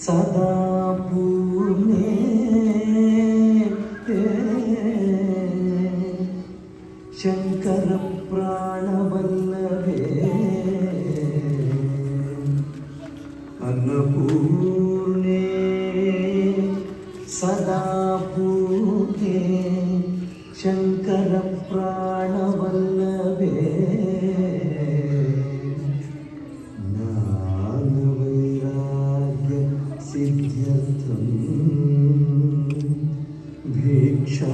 सदा पूर्णे शंकर प्राणवल्लभे अन्नपूर्णे सदा पूर्णे शंकर प्राणवल्लभे सिद्ध्यर्थं भिक्षा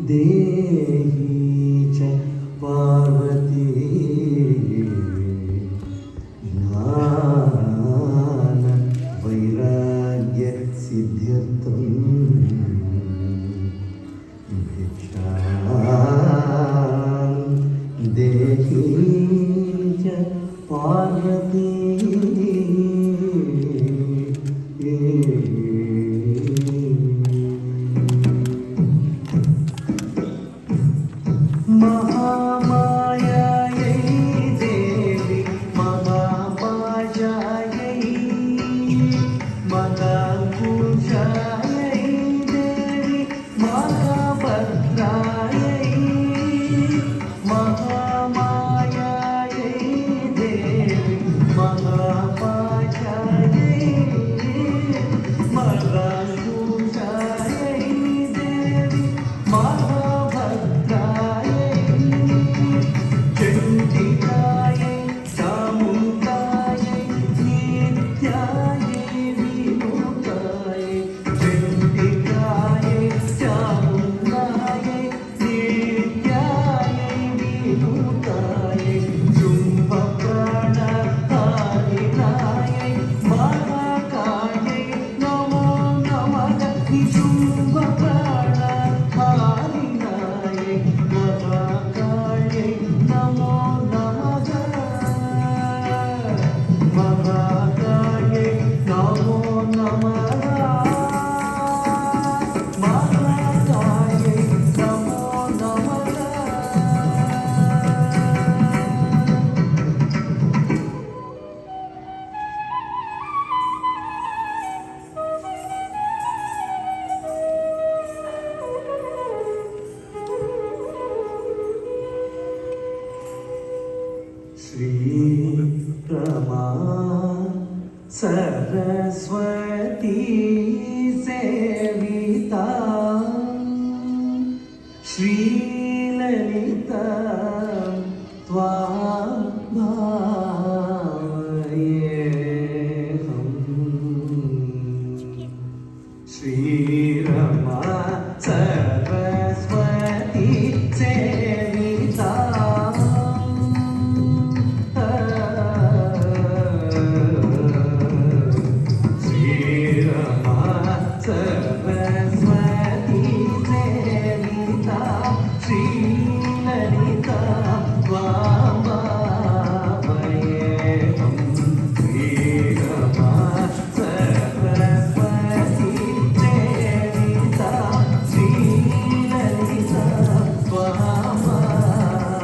देहि च पार्वती ज्ञान वैराग्य सिद्ध्यर्थं भिक्षा देहि च पार्वती महामायायै देवी महापाशायै महाकुशायै देवी महाभद्रायै महामायायै देवी महापाशायै महाकुशायै देवी चंडिकायै चामुण्डायै नित्यायै विनुतायै चंडिकायै चामुण्डायै नित्यायै विनुतायै शुम्भप्राणहारिणायै महाकायै नमो नमः शुम्भप्राणहारिणायै महाकायै नमो नमः महाकायै नमो नमः महाकायै नमो नमः श्री रमा सरस्वती सेविता श्रीललिता त्वां भावयेऽहम् श्रीरमा सरस्वती सेविता सरस्वती सेविता श्रीललिता त्वां भावयेऽहम् श्रीरमा सरस्वती सेविता श्रीललिता त्वां भावयेऽहम्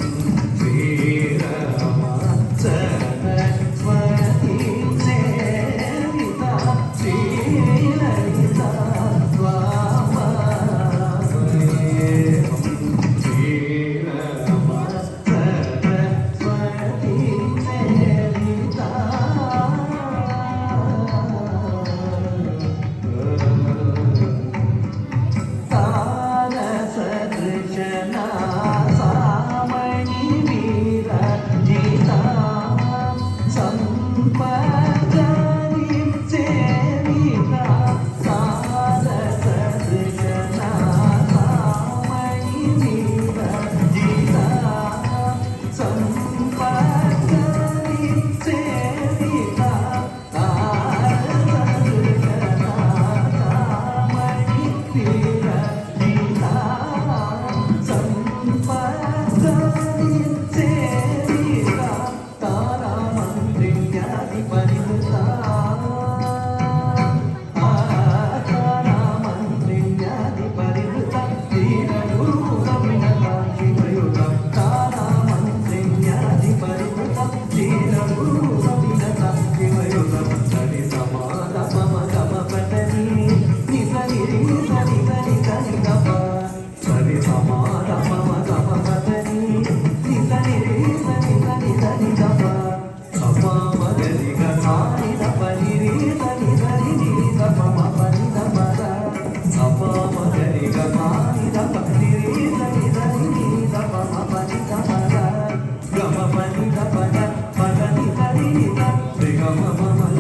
श्रीरमा सरस्वती सेविता श्रीललिता त्वां भावयेऽहम् श्रीरमा सरस्वती सेविता तारसदृशना सामणि विरचिता संपदनि सेविता तारसदृशना सामणि विरचिता संपदनि सेविता तारसदृशना सामणि विरचिता संपदनि सेविता तारामन्त्रिण्याधिपति మానిద పని రీ దని దని నీ ద పమ పని ద మద సప మగరి గ మానిద పని రీ దని దని నీ ద పమ పని ద మద గమ పని ద పద పద ని దని ద రి గమ మమ